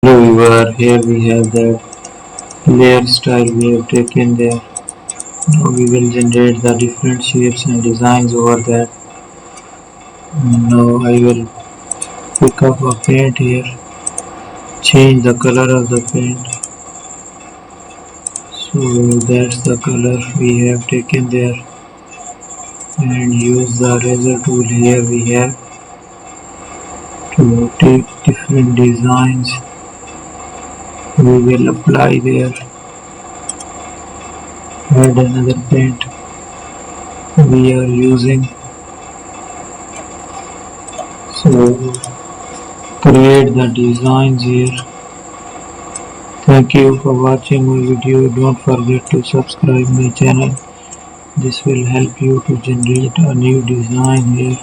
Hello viewer, here we have that layer style we have taken there. Now we will generate the different shapes and designs over that. Now I will pick up a paint here, change the color of the paint. So that's the color we have taken there, and use the eraser tool here we have to take different designs. We will apply there, add another paint we are using. So create the designs here. Thank you for watching my video. Don't forget to subscribe my channel. This will help you to generate a new design here.